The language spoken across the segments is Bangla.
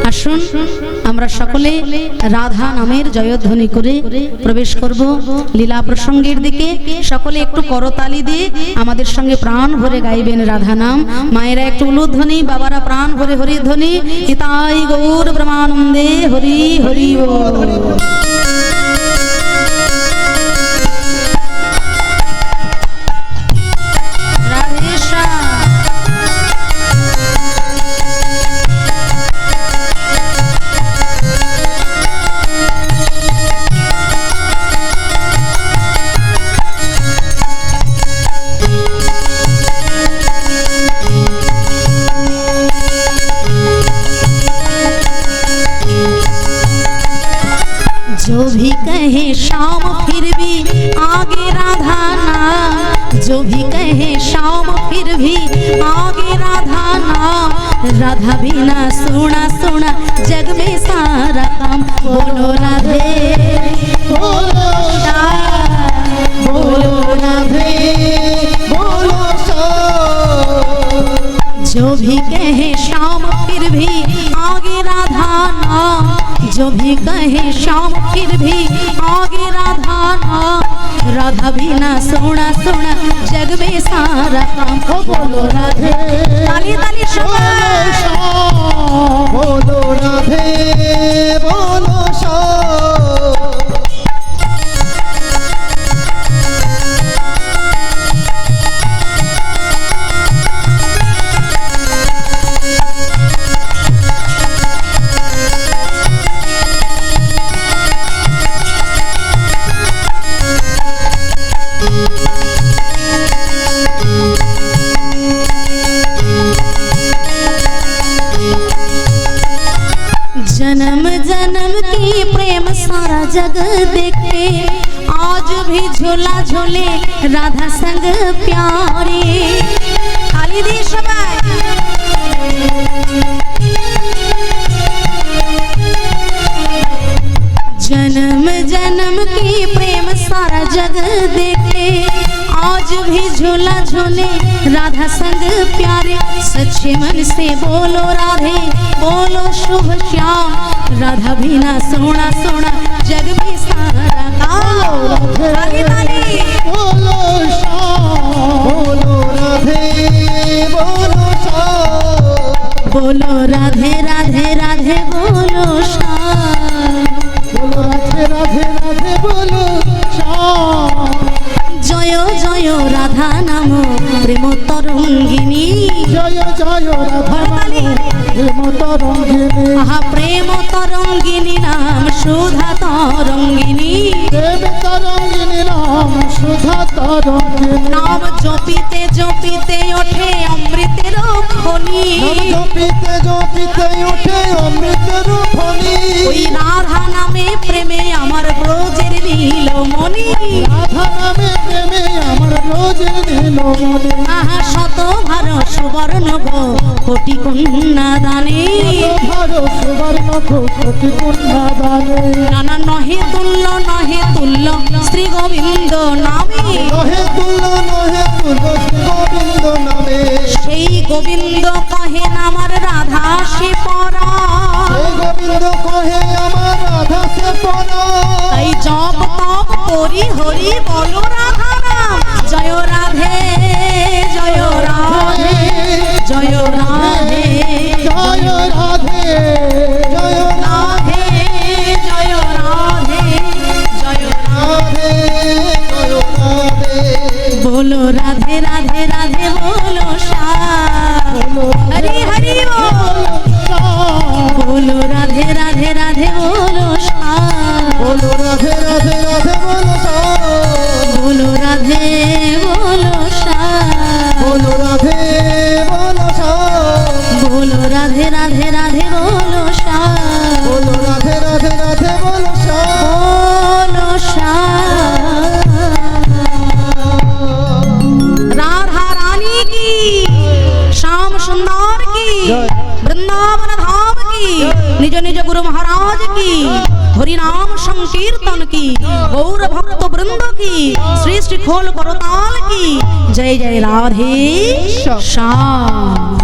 আসুন আমরা সকলে রাধা নামের জয়ধ্বনি করে প্রবেশ করব লীলা প্রসঙ্গের দিকে। সকলে একটু করতালি দিয়ে আমাদের সঙ্গে প্রাণ ভরে গাইবেন রাধা নাম। মায়েরা একটু উলুধ্বনি, বাবারা প্রাণ ভরে হরি ধ্বনি। হিতাই গৌর ব্রহ্মানন্দে হরি হরি বল। जो भी कहे शाम फिर भी आगे राधा नाम, जो भी कहे शाम फिर भी आगे राधा नाम। राधा बिना सोना सोना जग में सारा काम। बोलो राधे बोलो श्याम, बोलो राधे बोलो श्याम। जो भी कहे शाम फिर भी आगे राधा नाम, जो भी कहे शाम फिर भी आगे राधा नाम। राधा बिना सोना सोना जग में सारा काम। बोलो राधे ताली ताली बोलो राधे बोलो श्याम। जन्म जन्म की प्रेम सारा जग देखे, आज भी झोला झोले राधा संग प्यारे। खाली दी समय जन्म जन्म की प्रेम सारा जग देखे, आज भी झोला झोले राधा संग प्यारे। सच्चे मन से बोलो राधे बोलो शुभ श्याम। राधा बिना सोना सोना जग में सारा काम। बोलो श्याम बोलो राधे बोलो श्याम। बोलो राधे राधे राधे बोलो श्याम। बोलो राधे राधे राधे बोलो श्याम। जय जय राधा नाम प्रेम तरंगिनी। जय जय राधा प्रेम तरंगिनी। आहा प्रेम तरंगिनी नाम सुधा तरंगिनी। प्रेम तरंगिनी नाम सुधा तरंगिनी। नाम जपिते जपिते ओठे अमृतेर खनी। नाम जपिते जपिते ओठे अमृतेर खनी। ओई राधा नामे प्रेमे आमार ब्रजेर नीलमणि। राधा नामे प्रेमे आमार ब्रजेर नीलमणि। आहा शत भार सुवर्ण गो कोटि कन्या दाने। भारो सुवर्ण गो कोटि कन्या दाने। नाना नहे तुल्य श्री गोविंद नामे। नहे तुल्य श्री गोविंद नामे। সেই গোবিন্দ কহে আমার রাধা সে পরা। সেই গোবিন্দ কহে আমার রাধা সে পরা। তাই জপ তপ করি হরি বলো রাধা নাম। জয় রাধে জয় রাধে জয় রাধে জয় রাধে জয় রাধে জয় রাধে জয় রাধে জয় রাধে। बोलो राधे राधे राधे बोलो श्याम। हरि हरि बोलो राधे राधे राधे बोलो श्याम। बोलो राधे राधे राधे बोलो श्याम। बोलो राधे बोलो श्याम। बोलो राधे बोलो श्याम। बोलो राधे राधे राधे बोलो श्याम। बोलो राधे राधे राधे बोलो श्याम। बोलो श्याम। राधा रानी की, श्याम सुंदर की, वृंदावन धाम की, निज निज गुरु महाराज की, हरि नाम संकीर्तन की, गौर भक्त वृंद की, सृष्टि खोल करताल की। जय जय राधे श्याम।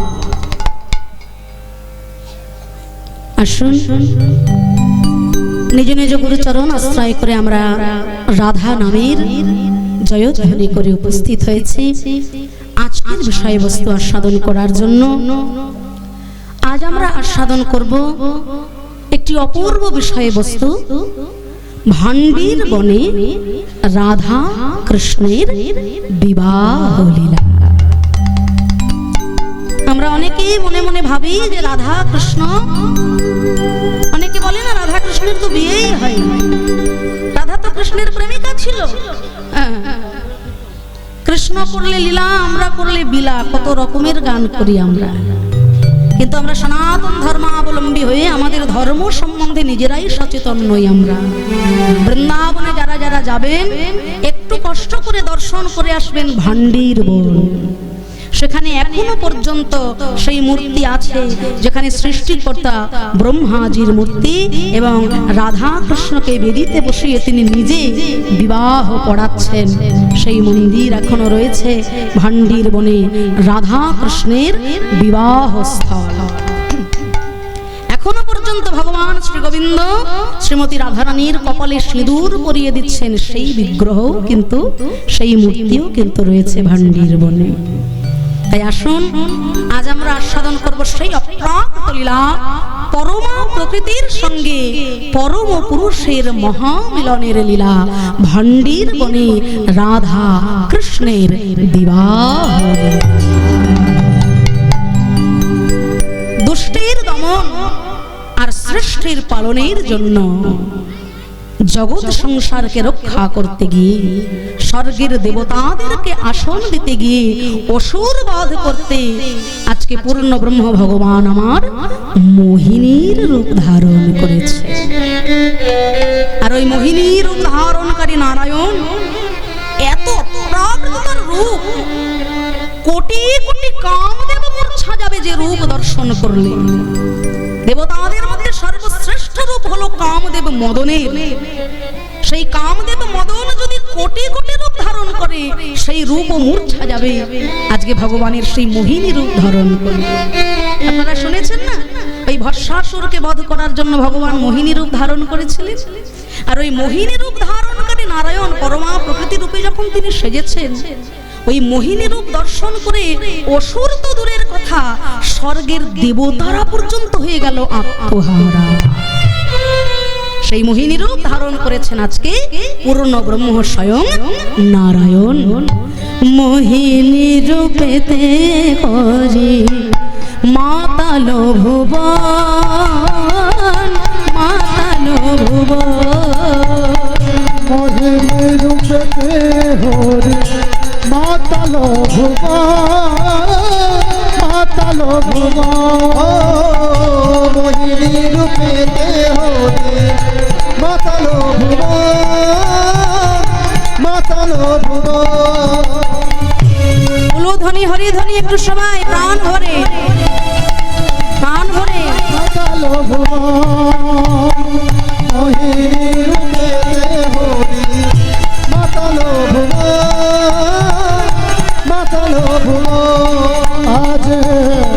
আসুন নিজ নিজ গুরুচরণ আশ্রয় করে আমরা রাধা নামের জয়ধ্বনি করে উপস্থিত হয়েছি আজকের বিষয়বস্তু আস্বাদন করার জন্য। আজ আমরা আস্বাদন করব একটি অপূর্ব বিষয়বস্তু, ভান্ডির বনে রাধা কৃষ্ণের বিবাহ লীলা। আমরা অনেকেই মনে মনে ভাবি যে রাধা কৃষ্ণ, অনেকে বলে না রাধা কৃষ্ণের তো বিয়েই হয়, রাধা তো কৃষ্ণের প্রেমিকা ছিল। কৃষ্ণ করলে লীলা, আমরা করলে বিলা, কত রকমের গান করি আমরা। কিন্তু আমরা সনাতন ধর্মাবলম্বী হয়ে আমাদের ধর্ম সম্বন্ধে নিজেরাই সচেতন নই। আমরা বৃন্দাবনে যারা যারা যাবেন একটু কষ্ট করে দর্শন করে আসবেন ভান্ডির বন। সেখানে এখনো পর্যন্ত সেই মূর্তি আছে যেখানে সৃষ্টিকর্তা ব্রহ্মাজির মূর্তি এবং রাধা কৃষ্ণকে বেদিতে বসিয়ে তিনি নিজে বিবাহ পড়াচ্ছেন। সেই মন্দির এখনো রয়েছে ভান্ডির বনে, রাধা কৃষ্ণের বিবাহ স্থল। এখনো পর্যন্ত ভগবান শ্রী গোবিন্দ শ্রীমতী রাধারানীর কপালে সিঁদুর পরিয়ে দিচ্ছেন। সেই বিগ্রহ কিন্তু, সেই মূর্তিও কিন্তু রয়েছে ভান্ডির বনে। তাই আসুন আজ আমরা আস্বাদন করব সেই অপ্রাকৃত লীলা, পরমা প্রকৃতির সঙ্গে পরম পুরুষের মহামিলনের লীলা, ভান্ডির বনে রাধা কৃষ্ণের বিবাহ। দুষ্টের দমন আর সৃষ্টির পালনের জন্য জগৎ সংসারকে রক্ষা করতে গিয়ে, স্বর্গের দেবতাদেরকে আসন দিতে গিয়ে, অসুর বধ করতে আজকে পূর্ণ ব্রহ্ম ভগবান আমার মোহিনীর রূপ ধারণ করেছে। আর ওই মোহিনীর রূপ ধারণকারী নারায়ণ এত প্রাকৃত রূপ, কোটি কোটি কামদেব মূর্ছা যাবে যে রূপ দর্শন করলে। দেবতাদের মধ্যে সর্বশ্রেষ্ঠ রূপ হলো কামদেব মদনের। সেই কামদেব মদন যদি কোটি কোটি রূপ ধারণ করে, সেই রূপও মূর্ছা যাবে আজকে ভগবানের সেই মোহিনী রূপ ধারণ করে। আপনারা শুনেছেন না, ওই ভস্মাসুরকে বধ করার জন্য ভগবান মোহিনী রূপ ধারণ করেছিলেন। আর ওই মোহিনী রূপ ধারণকারী নারায়ণ পরমা প্রকৃতি রূপে যখন তিনি সেজেছেন, ওই মোহিনী রূপ দর্শন করে অসুর তো দূরের কথা, স্বর্গের দেবতারা পর্যন্ত হয়ে গেল আত্মহারা। সেই মোহিনী রূপ ধারণ করেছেন আজকে পূর্ণ ব্রহ্ম স্বয়ং নারায়ণ। মোহিনী রূপেতে হরি মাতাল ভুবন, মাতাল ভুবন। মোহিনী রূপেতে হরি মাতাল ভুবন, মাতাল ভুবন। মোহিনী রূপেতে হরি মাতাল ভুবন, মাতাল ভুবন। উলুধ্বনি হরিধ্বনি একটু সবাই প্রাণ ভরে, প্রাণ ভরে। মাতাল ভুবন, মোহিনী রূপেতে হরি মাতাল ভুবন, মাতাল ভুবন। আজ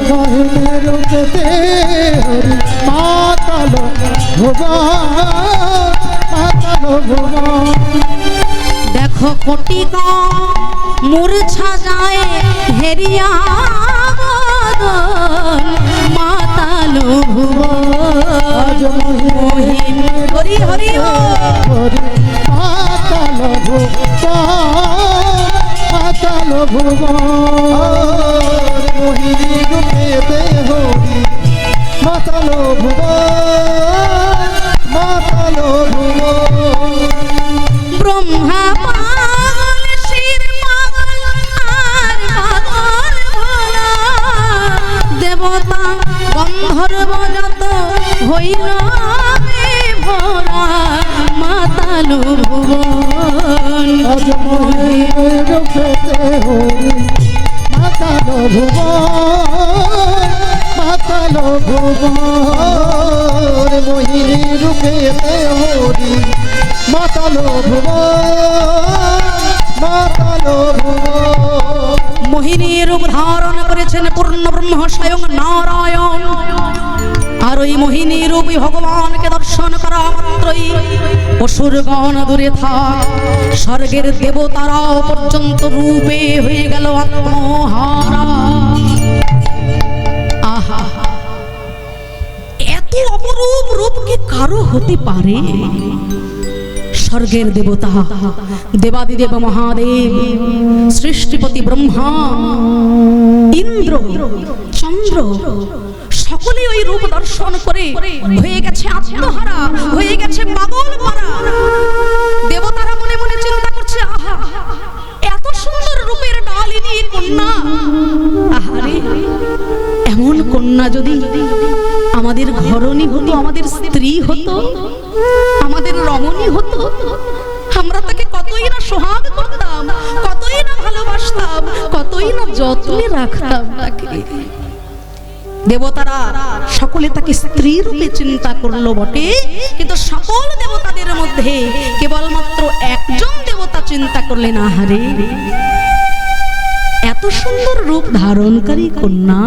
মোহিনী রূপেতে হরি মাতাল ভুবন, মাতাল ভুবন। দেখো কোটি মূর্ছা যায় হেরিয়া বদন, মাতাল ভুবন। মোহিনী হরি হরি হরি মাতাল ভুবন, মাতাল ভুবন। মোহিনী রূপেতে হরি মাতাল ভুবন, মাতাল ভুবন। ব্রহ্মা পাগল, শির পাগল, আর পাগল ভোলা, দেবতা গন্ধর্ব যত হইল ভোলা, মাতাল ভুবন। আজ মোহিনী রূপেতে হরি মাতাল ভুবন, মাতাল ভুবন। মোহিনী রূপেতে হরি মাতাল ভুবন, মাতাল ভুবন। মোহিনী রূপ ধারণ করেছেন পূর্ণ ব্রহ্ম স্বয়ং নারায়ণ। আর ওই মোহিনী রূপী ভগবানকে দর্শন করা মাত্রই অসুরগণ দূরে থাক, স্বর্গের দেবতারাও পর্যন্ত রূপে হয়ে গেল আত্মহারা। আহা, এত অপরূপ রূপ কি কারো হতে পারে? স্বর্গের দেবতা দেবাদিদেব মহাদেব, সৃষ্টিপতি ব্রহ্মা, ইন্দ্র, চন্দ্র সকলে ওই রূপ দর্শন করে হয়ে গেছে আত্মহারা, হয়ে গেছে পাগল পারা। দেবতারা মনে মনে চিন্তা করছে, আহা এত সুন্দর রূপের ডালিনী কন্যা, আহারে এমন কন্যা যদি আমাদের ঘরণী হতো, আমাদের স্ত্রী হতো, আমাদের রমণী হতো, আমরা তাকে কতই না সোহাগ করতাম, কতই না ভালোবাসতাম, কতই না যত্নে রাখতাম তাকে। দেবতারা সকলে তাকে স্ত্রী রূপে চিন্তা করলো বটে, কিন্তু সকল দেবতাদের মধ্যে কেবলমাত্র একজন দেবতা চিন্তা করলেন, আহারে এত সুন্দর রূপ ধারণকারী কন্যা,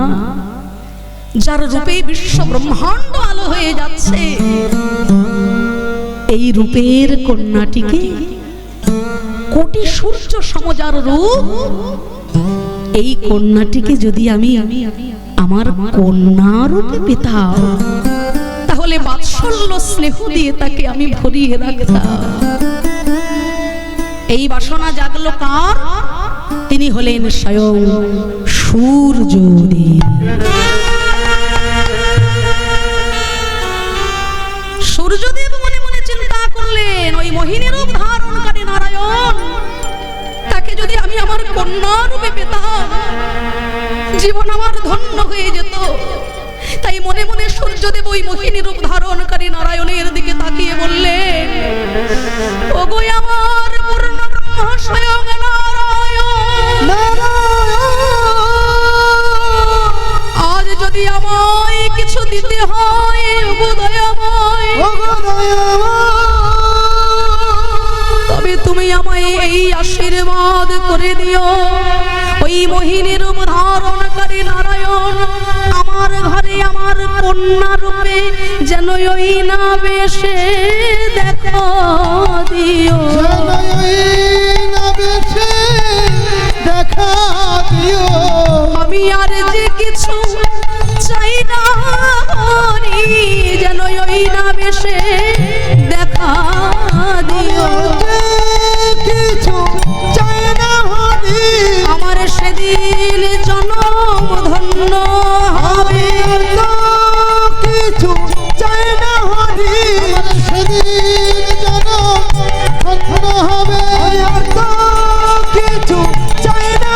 যার রূপে বিশ্ব ব্রহ্মাণ্ড আলো হয়ে যাচ্ছে, এই রূপের কন্যাটিকে কোটি সূর্য সমজার রূপ, এই কন্যাটিকে যদি আমি আমার কন্যা রূপে পেতাম, তাহলে বাৎসল্য স্নেহ দিয়ে তাকে আমি ভরিয়ে রাখতাম। এই বাসনা জাগলো কার? তিনি হলেন স্বয়ং সূর্যদেব। সূর্যদেব মনে মনে চিন্তা করলেন, ওই মোহিনী রূপ ধারণকারী নারায়ণ, তাকে যদি আমি আমার কন্যা রূপে পেতাম, জীবন আমার ধন্য হয়ে যেত। তাই মনে মনে সূর্যদেব ওই মোহিনী রূপ ধারণকারী নারায়ণের দিকে তাকিয়ে বললেন, ওগো আমার পূর্ণ ব্রহ্ম স্বয়ং নারায়ণ, আজ যদি আমায় কিছু দিতে হয়, তবে তুমি আমায় এই আশীর্বাদ করে দিও, ওই মোহিনী রূপ ধারণকারী নারায়ণ আমার ঘরে আমার কন্যা রূপে যেন ওই না বেশে দেখা দিও, দেখা দিও। আমি আর যে কিছু চাই না, যেন ওই না বেশে দেখা দিও, কিছু চাই না, আমার সেদিন জনম ধন্য হবে, কিছু চাই না, সেদিন জনম ধন্য হবে, কিছু চাই না,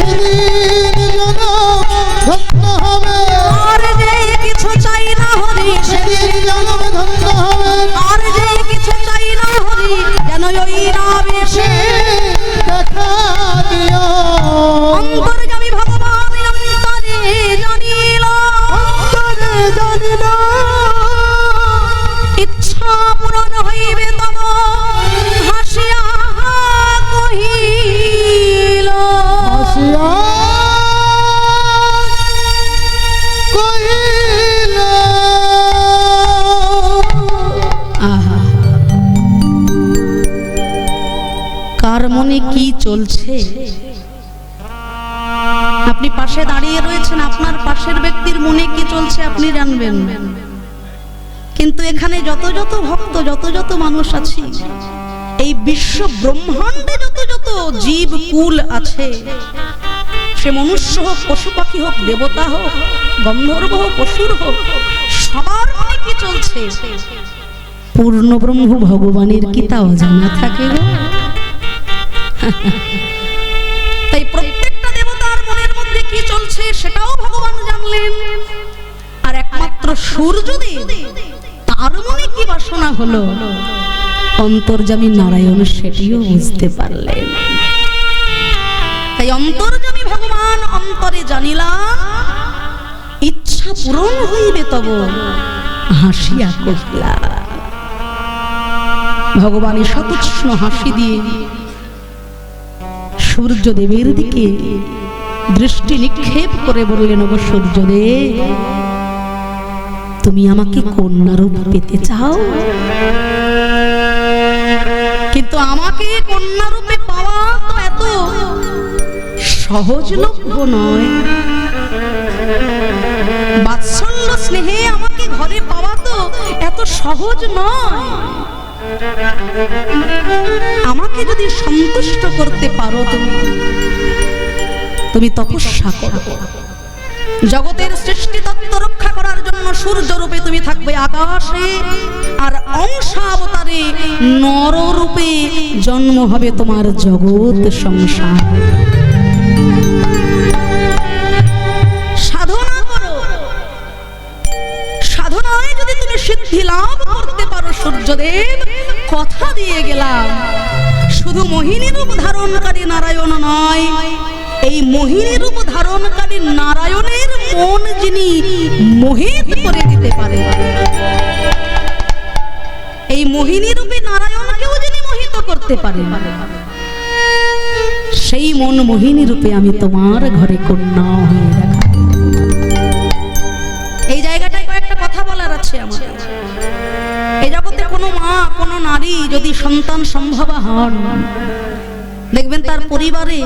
সেদিন জনম ধন্য হবে, আর যে কিছু চাই না হরি সেদিন জনম ধন্য হবে, আর যে কিছু চাই না হরি যেন ওই না বেশে দেখা দিও। অন্তর্যামী ভগবান অন্তরে জানিল, ইচ্ছা পূরণ হইবে তব হাসিয়া কহিল, কহিল। আহা, কার মনে কি চলছে? আপনি পাশে দাঁড়িয়ে রয়েছেন, আপনার পাশের ব্যক্তির মনে কি চলছে আপনি জানবেন, কিন্তু এখানে যত যত ভক্ত, যত যত মানুষ আছে, এই বিশ্ব ব্রহ্মাণ্ডে যত যত জীব কুল আছে, সে মনুষ্য হোক, পশু পাখি হোক, দেবতা হোক, গন্ধর্ব হোক, অসুর হোক, সবার মনে কি চলছে পূর্ণ ব্রহ্ম ভগবানের কি তা অজানা থাকে গো? তাই প্রত্যেকটা দেবতার মনের মধ্যে কি চলছে সেটাও ভগবান জানলেন, আর একমাত্র সূর্যদেব তার মনে কি বাসনা হলো অন্তর্যামী নারায়ণ সেটিও বুঝতে পারলেন। তাই অন্তর্যামী ভগবান অন্তরে জানিলা, ইচ্ছা পূরণ হইবে তব হাসিয়া কহিলা। ভগবান সতুষ্ণ হাসি দিয়ে সূর্যদেবের দিকে দৃষ্টি নিক্ষেপ করে বললেন, ওগো সূর্যদেব, তুমি আমাকে কন্যারূপ পেতে চাও, কিন্তু আমাকে কন্যারূপে পাওয়া তো এত সহজলভ্য নয়। বাৎসল্য স্নেহে আমাকে ঘরে পাওয়া তো এত সহজ নয়। আমাকে যদি সন্তুষ্ট করতে পারো তুমি তপস্যা করো। জগতের সৃষ্টি তত্ত্ব রক্ষা করার জন্য সূর্য রূপে তুমি থাকবে আকাশে, আর অংশাবতারে নর রূপে জন্ম হবে তোমার জগৎ সংসার। সাধনা করো, সাধনায় যদি তুমি সিদ্ধি লাভ করতে পারো, সূর্যদেব কথা দিয়ে গেলাম শুধু মোহিনী রূপ ধারণকারী নারায়ণ নয়, এই মোহিনী রূপ ধারণকারী নারায়ণের মন যিনি মোহিত করে দিতে পারে, এই মোহিনী রূপে নারায়ণকেও যিনি মোহিত করতে পারে, সেই মন মোহিনী রূপে আমি তোমার ঘরে কন্যা হয়ে দেখা। এই জায়গাটায় কয়েকটা কথা বলার আছে আমার। এই জগতে কোনো মা কোনো নারী যদি সন্তান সম্ভবা হন, দেখবেন তার পরিবারে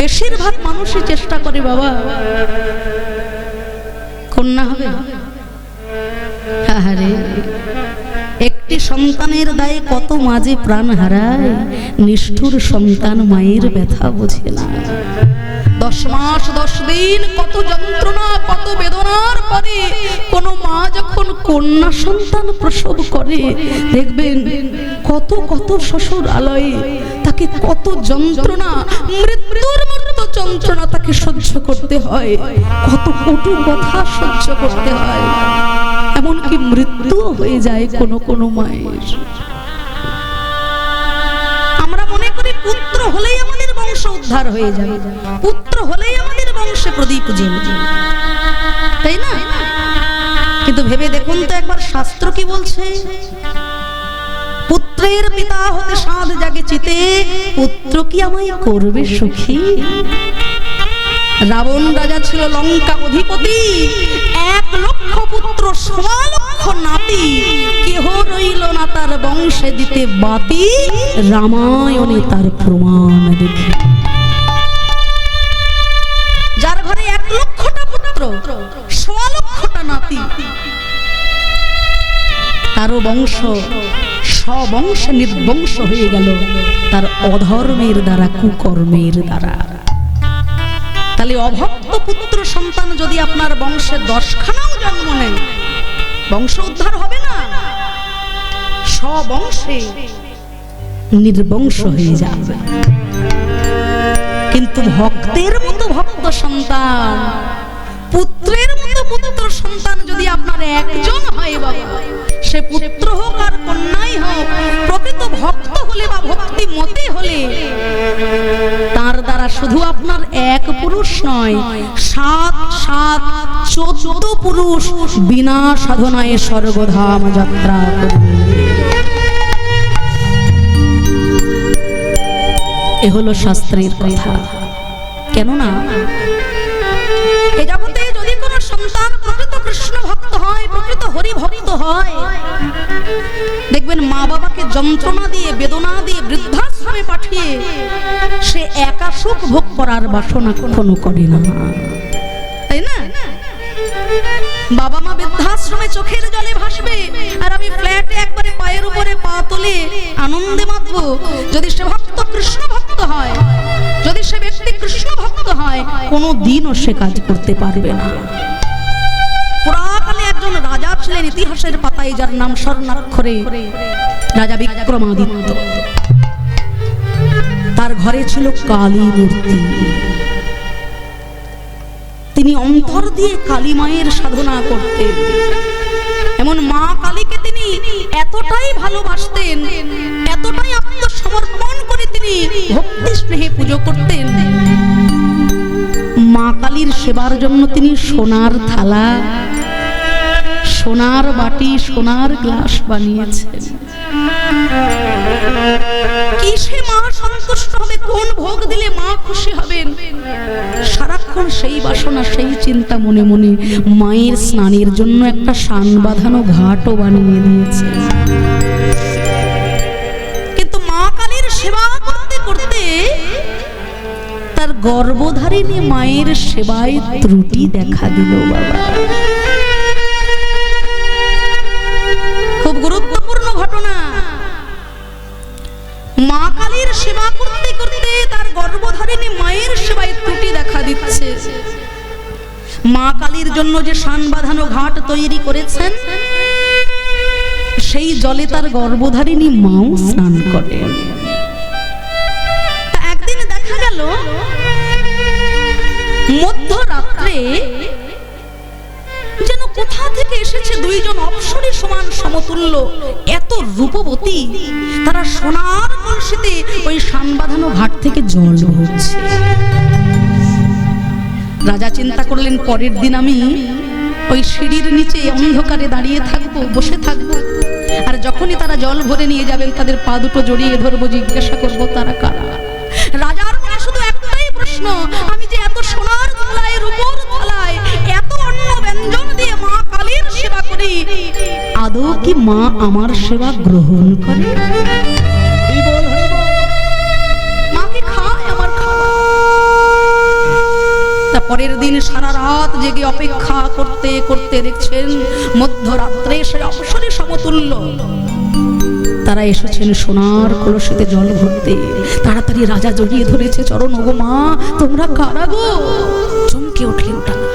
বেশিরভাগ মানুষই চেষ্টা করে বাবা কন্যা হবে। আরে একটি সন্তানের দায়ে কত মাঝে প্রাণ হারায়, নিষ্ঠুর সন্তান মায়ের ব্যথা বোঝে না। 10 মাস 10 দিন কত যন্ত্রণা কত বেদনার পরে কোন মা যখন কন্যা সন্তান প্রসব করে, দেখবেন কত কত শ্বশুর আলয়ে তাকে কত যন্ত্রণা, মৃত্যুর মতো যন্ত্রণা তাকে সহ্য করতে হয়, কত কটু কথা সহ্য করতে হয়, এমনকি মৃত্যু হয়ে যায় কোন কোন মায়ের। আমরা মনে করি পুত্র হলেই আমাদের বংশ উদ্ধার হয়ে যাবে, পুত্র হলেই আমাদের বংশে প্রদীপ জ্বলবে, তাই না? কিন্তু ভেবে দেখুন তো একবার শাস্ত্র কি বলছে? পুত্রের পিতা হতে সাধ জাগে চিতে, পুত্র কি আমায় করবে সুখী। রাবণ রাজা ছিল লঙ্কা অধিপতি, 1 লক্ষ পুত্র 1.25 লক্ষ নাতি, কেহ রইল না তার বংশে দিতে বাতি, রামায়ণে তার প্রমাণ দেখি। যার ঘরে 1 লক্ষটা পুত্র 1.25 লক্ষটা নাতি, তারও বংশ সবংশে নির্বংশ হয়ে গেল তার অধর্মের দ্বারা, কুকর্মের দ্বারা। তাহলে অভক্ত পুত্র সন্তান যদি আপনার বংশে 10খানাও জন্ম নেয়, বংশ উদ্ধার হবে না, সবংশে নির্বংশ হয়ে যাবে। কিন্তু ভক্তের মতো ভক্ত সন্তান, পুত্রের মতো পুত্র সন্তান যদি আপনার একজন হয় বাবা, সে পুত্র হোক আর কন্যাই হোক, প্রকৃত ভক্ত হলে বা ভক্তি মতে হলে তার দ্বারা শুধু আপনার 1 পুরুষ নয়, 7-7-14 পুরুষ বিনা সাধনায় স্বর্গধাম যাত্রা করবে। এ হলো শাস্ত্রের কথা। কেননা এই জগতে যদি কোনো সন্তান প্রকৃত কৃষ্ণ ভক্ত হয়, প্রকৃত হরি ভক্ত হয়, দেখবেন মা বাবাকে যন্ত্রণা দিয়ে বেদনা দিয়ে বৃদ্ধাশ্রমে পাঠিয়ে সে একা সুখ ভোগ করার বাসনা কখনো করে না, তাই না? বাবা মা বৃদ্ধাশ্রমে চোখের জলে ভাসবে, আর আমি ফ্ল্যাটে একবারে পায়ের উপরে পা তুলে আনন্দে মাতবো। যদি সে ভক্ত কৃষ্ণ ভক্ত হয়, যদি সে ব্যক্তি কৃষ্ণ ভক্ত হয়, কোনো দিনও সে কাজ করতে পারবে না। পুরাকালে একজন রাজা ছিলেন ইতিহাসের পাতায়, যার নাম স্বর্ণাক্ষরে রাজা বিক্রমাদিত্য। তার ঘরে ছিল কালী মূর্তি। তিনি অন্তর দিয়ে কালী মায়ের সাধনা করতেন। এমন মা কালীকে তিনি এতটাই ভালোবাসতেন, এতটাই আত্মসমর্পণ করে তিনি ভক্তি স্নেহে পুজো করতেন। মা কালীর সেবার জন্য তিনি সোনার থালা, সোনার বাটি সোনার গ্লাস বানিয়েছেন। কিসে মা সন্তুষ্ট হবে, কোন ভোগ দিলে মা খুশি হবেন, সারাক্ষণ সেই বাসনা সেই চিন্তা মনে মনে মায়ের স্নানের জন্য একটা শান বাঁধানো ঘাটও বানিয়ে দিয়েছে। কিন্তু মা কালীর সেবা করতে করতে তার গর্ভধারিণী মায়ের সেবায় ত্রুটি দেখা দিল। বাবা, খুব গুরুত্বপূর্ণ ঘটনা। মা কালীর সেবা করতে করতে তার গর্ভধারিণী মায়ের সেবায় ত্রুটি দেখা দিচ্ছে। মা কালীর জন্য যে শান বাঁধানো ঘাট তৈরি করেছেন, সেই জলে তার গর্ভধারিণী মাও স্নান করে। একদিন দেখা গেল মধ্যরাত্রে যেন কোথা থেকে এসেছে দুইজন অপ্সরী সমান সমতুল্য এত রূপবতী, তারা সোনার কলসিতে ওই শান বাঁধানো ঘাট থেকে জল ভরছে। রাজা চিন্তা করলেন, পরের দিন আমি ওই সিঁড়ির নিচে অন্ধকারে দাঁড়িয়ে থাকবো, বসে থাকবো, আর যখনই তারা জল ভরে নিয়ে যাবেন তাদের পা দুটো জড়িয়ে ধরবো, জিজ্ঞাসা করবো তারা কারা। রাজার মনে শুধু একটাই প্রশ্ন, আমি যে এত সোনার থালায় রূপোর থালায় এত অন্ন ব্যঞ্জন দিয়ে মা কালীর সেবা করি, আদৌ কি মা আমার সেবা গ্রহণ করে? মা কি খায় আমার খাওয়া? পরের দিন সারা রাত জেগে অপেক্ষা করতে করতে দেখছেন মধ্যরাত্রে সে অপসরে সমতুল্য তারা এসেছেন সোনার কলসিতে জল ভরতে। তাড়াতাড়ি রাজা জড়িয়ে ধরেছে চরণ, ওগো মা তোমরা কারা গো? চমকে উঠলেন তারা।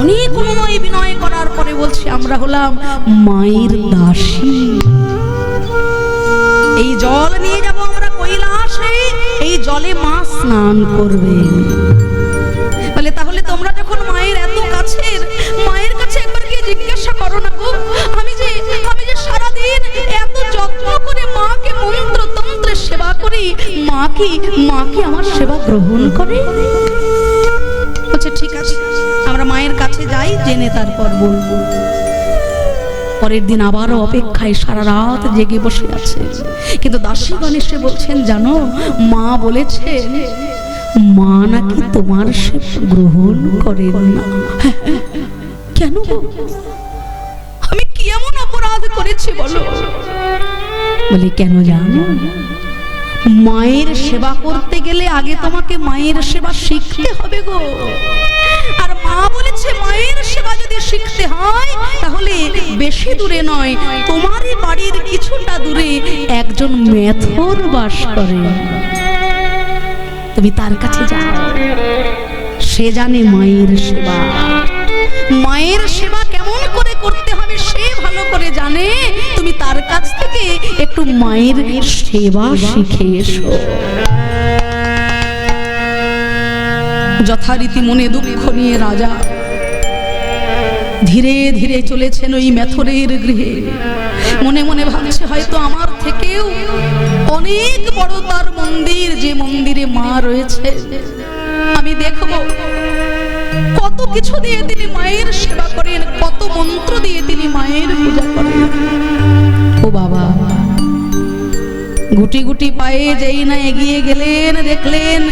অনেক অনুনয় বিনয় করার পরে বলছে, আমরা হলাম মায়ের দাসী, এই জল নিয়ে যাব আমরা কৈলাসে, এই জলে মা স্নান করবে। বলে তাহলে তোমরা যখন মায়ের এত কাছের, মায়ের কাছে একবার গিয়ে জিজ্ঞাসা করো না গো, আমি যে সারাদিন এত যত্ন করে মাকে মন্ত্র তন্ত্রে সেবা করি, মা কি আমার সেবা গ্রহণ করে? বলছে ঠিক আছে, আমরা মায়ের কাছে যাই, জেনে তারপর বলবো। পরের দিন আবারও অপেক্ষায় সারা রাত জেগে বসে আছে, কিন্তু দাসীগণ এসে বলছেন, জানো মা বলেছেন মা নাকি তোমার সেবা গ্রহণ করেন না। কেন গো? আমি কি এমন অপরাধ করেছি বলো? বলে কেন জানো, মায়ের সেবা করতে গেলে আগে তোমাকে মায়ের সেবা শিখতে হবে গো। আর মা বলেছে মায়ের সেবা যদি শিখতে হয় তাহলে বেশি দূরে নয়, তোমারই বাড়ির কিছুটা দূরে একজন মেথর বাস করে, তুমি তার কাছে যাও, সে জানে মায়ের সেবা। মায়ের সেবা কেমন করে করতে হবে সে ভালো করে জানে, তুমি তার কাছ থেকে একটু মায়ের সেবা শিখে এসো। যথারীতি মনে দুঃখ নিয়ে রাজা ধীরে ধীরে চলেছেন ওই মেথরের গৃহে। মনে মনে ভাবছে হয়তো আমার থেকেও অনেক বড় তার মন্দির, যে মন্দিরে মা রয়েছে, আমি দেখব কত কিছু দিয়ে তিনি মায়ের সেবা করেন, কত মন্ত্র দিয়ে তিনি মায়ের পূজা করেন। ও বাবা, গুটি গুটি পায়ে যেই না এগিয়ে গেলেন, দেখলেন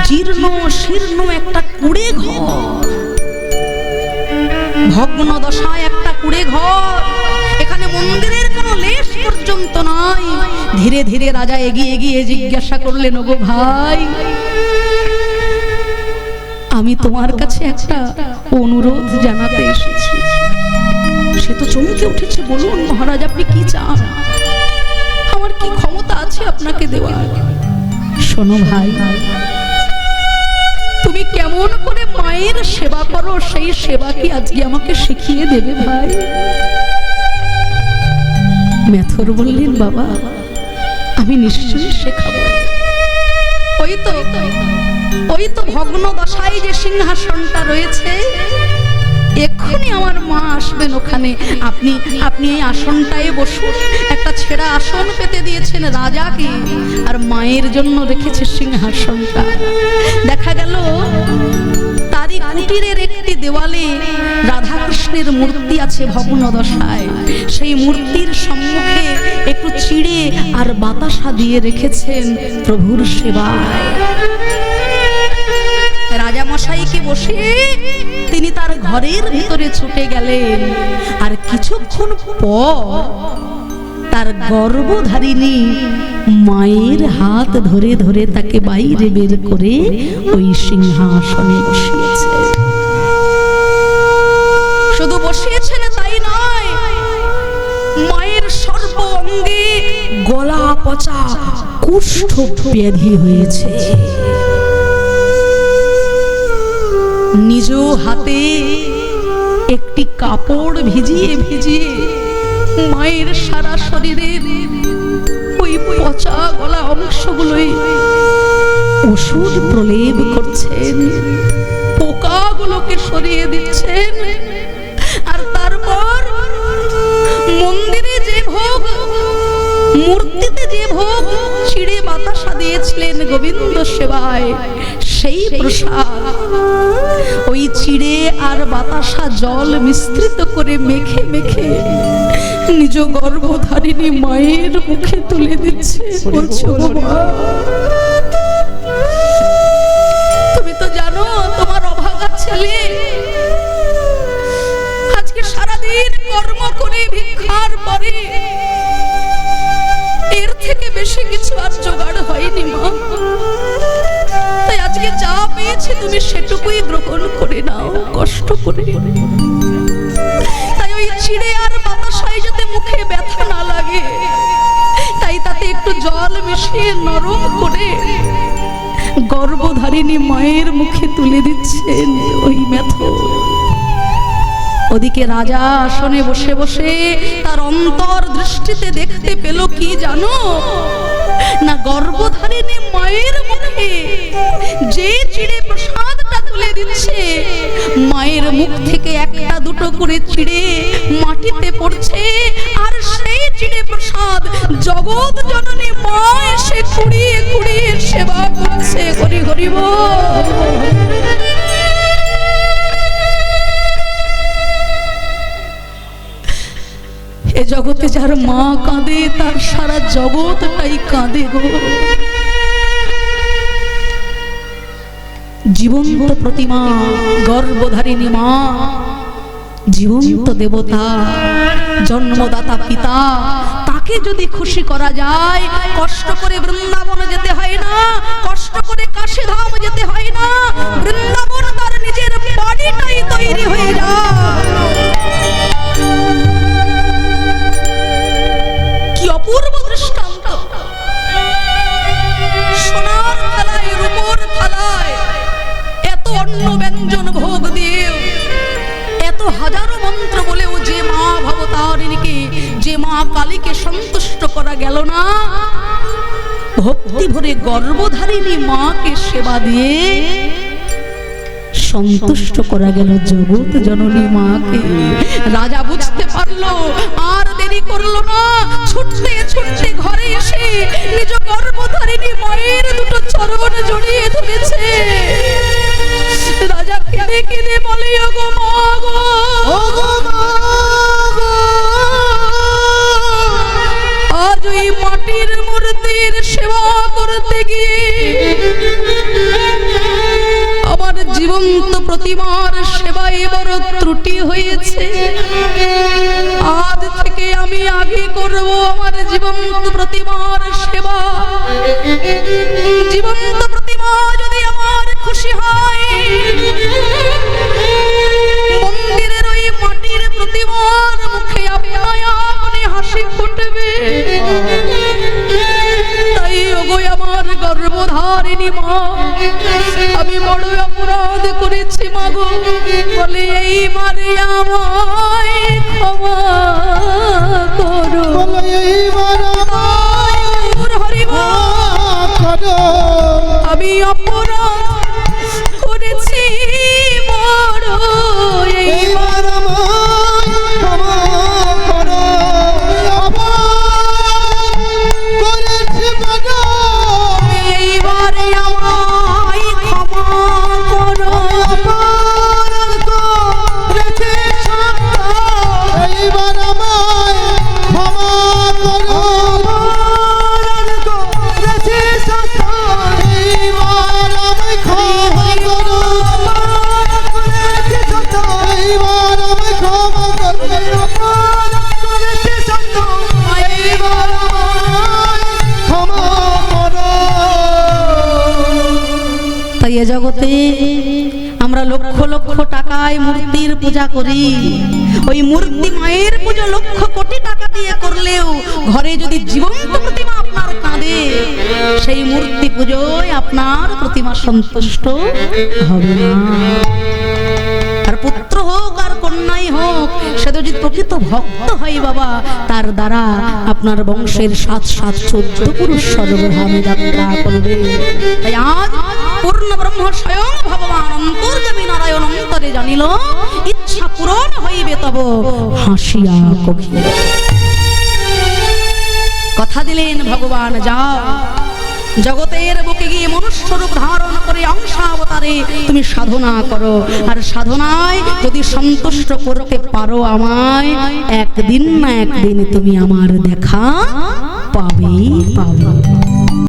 জীর্ণ শীর্ণ একটা কুড়ে ঘর, ভগ্ন দশায় একটা কুড়ে ঘর, এখানে মন্দিরের কোনো লেশ পর্যন্ত নয়। ধীরে ধীরে রাজা এগিয়ে গিয়ে জিজ্ঞাসা করলেন, ওগো ভাই, আমি তোমার কাছে একটা অনুরোধ জানাতে এসেছি। সে তো চমকে উঠেছে, বলুন মহারাজ আপনি কি চান? আমার কি ক্ষমতা আছে আপনাকে দেওয়ার? শোনো ভাই, তুমি কেমন করে মায়ের সেবা করো সেই সেবা কি আজকে আমাকে শিখিয়ে দেবে ভাই? মেথর বললেন, বাবা আমি নিশ্চয়ই শেখাবো। ওই তো ভগ্ন দশায় যে সিংহাসনটা রয়েছে, এক্ষুনি আমার মা আসবেন ওখানে, আপনি এই আসনটায় বসুন। একটা ছেঁড়া আসন পেতে দিয়েছেন রাজাকে, আর মায়ের জন্য রেখেছে সিংহাসনটা। দেখা গেল তারই তারই কুটিরের একটি দেওয়ালে রাধাকৃষ্ণের মূর্তি আছে ভগ্ন দশায়। সেই মূর্তির সম্মুখে একটু চিড়ে আর বাতাসা দিয়ে রেখেছেন প্রভুর সেবায়। রাজা মশাইকে বসে তিনি তার ঘরের ভিতরে ছুটে গেলেন। আর কিছুক্ষণ পর তার গর্ভধারিণী মায়ের হাত ধরে ধরে তাকে বাইরে বের করে ওই সিংহাসনে বসিয়েছে। শুধু বসিয়েছেন তাই নয়, মায়ের সর্ব অঙ্গে গলা পচা কুষ্ঠ ব্যাধি হয়েছে। নিজ হাতে একটি কাপড় ভিজিয়ে ভিজিয়ে মায়ের সারা শরীরের ওই পচা গলা অংশগুলোই ওষুধ প্রলেপ করছেন, পোকাগুলোকে সরিয়ে দিচ্ছেন। আর তারপর মন্দিরে যে ভোগ, মূর্তিতে যে ভোগ চিড়ে বাতাসা দিয়েছিলেন গোবিন্দ সেবায়, সেই প্রসাদ ওই চিড়ে আর বাতাসা জল মিশ্রিত করে মেখে মেখে নিজ গর্ভধারিণী মায়ের মুখে তুলে দিচ্ছে। বলছো বাবা, তুমি তো জানো তোমার অভাগা ছেলে আজকে সারাদিন কর্ম করে ভিক্ষার পরে এর থেকে বেশি কিছু আর জোগাড় হয়নি মা। তাই আজকে যা পেয়েছে তুমি সেটুকুই গ্রহণ করে নাও কষ্ট করে। তাই ওই চিড়ে আর বাতাসায় যাতে মুখে ব্যথা না লাগে, তাই তাতে একটু জল মিশিয়ে নরম করে গর্ভধারিণী মায়ের মুখে তুলে দিচ্ছেন ওই মেথড। ওদিকে রাজা আসনে বসে বসে তার অন্তর দৃষ্টিতে দেখতে পেল কি জানো না, গর্ভধারিণী মায়ের মুখে যে চিড়ে প্রসাদটা তুলে দিচ্ছে, মায়ের মুখ থেকে একটা দুটো করে চিড়ে মাটিতে পড়ছে। আর সেই চিড়ে প্রসাদ জগৎ জননী মা এসে কুড়িয়ে কুড়িয়ে সেবা করছে। হরি হরি বল। এ জগতে যার মা কাঁদে তার সারা জগৎটাই কাঁদে গো। জীবন্ত প্রতিমা গর্ভধারিণী মা, জীবন্ত দেবতা, জন্মদাতা পিতা, তাকে যদি খুশি করা যায়, কষ্ট করে বৃন্দাবনে যেতে হয় না, কষ্ট করে কাশীধাম যেতে হয় না, বৃন্দাবন তার নিজের বাড়িটাই তৈরি হয়ে যায়। কি অপূর্ব দৃষ্টান্ত! সোনার থালায় রূপোর থালায় এত অন্ন ব্যঞ্জন ভোগ দিয়ে, এত হাজারো মন্ত্র বলেও যে মা ভবতারিণীকে, যে মা কালীকে সন্তুষ্ট করা গেল না, ভক্তি ভরে গর্ভধারিণী মাকে সেবা দিয়ে সন্তুষ্ট করা গেল জগৎ জননী মাকে। রাজা বুঝতে পারলো, আর দেরি করলো না, ছুটতে ছুটতে ঘরে এসে নিজ গর্ভধারিণী মায়ের দুটো চরণ জড়িয়ে ধরেছে। রাজা কেঁদে কেঁদে বলে, ওগো মা গো, আজ ওই মাটির মূর্তির সেবা করতে গিয়ে আমার জীবন্ত প্রতিমার সেবায় বড় ত্রুটি হয়েছে। আজ থেকে আমি আগে করব আমার জীবন্ত প্রতিমার সেবা। জীবন্ত প্রতিমা যদি আমার খুশি হয়, মন্দিরের ওই মাটির প্রতিমার মুখে আপনি হাসি ফুটবে। তাই ওগো আমার গর্ভধারিণী মা, আমি বড় অপরাধ করেছি মাগো, বলে এই মারে আমায় ক্ষমা করো। আমি অপরাধ করেছি বড়, এইবার ক্ষমা করো। এইবারে আমায় ক্ষমা করো। জগতে আমরা লক্ষ লক্ষ টাকায় মূর্তির পূজা করি। ওই মূর্তি মায়ের পুজো লক্ষ কোটি টাকা দিয়ে করলেও ঘরে যদি জীবন্ত প্রতিমা আপনার কাঁদে, সেই মূর্তি পুজোয় আপনার প্রতিমা সন্তুষ্ট হবে না। আর পুত্র হোক আর কন্যাই হোক, সে যদি প্রকৃত ভক্ত হয় বাবা, তার দ্বারা আপনার বংশের 7-7-14 পুরুষ স্বর্গধামে যাত্রা করবে। তাই আজ পূর্ণ ব্রহ্ম স্বয়ং ভগবান অন্তর্যামী নারায়ণ অন্তরে জানিল, ইচ্ছা পূরণ হইবে তব হাসিয়া কহিল। কথা দিলেন ভগবান, যাও জগতের বুকে গিয়ে মনুষ্য রূপ ধারণ করে অংশাবতারে তুমি সাধনা করো। আর সাধনায় যদি সন্তুষ্ট করতে পারো আমায়, একদিন না একদিন তুমি আমার দেখা পাবেই পাবে।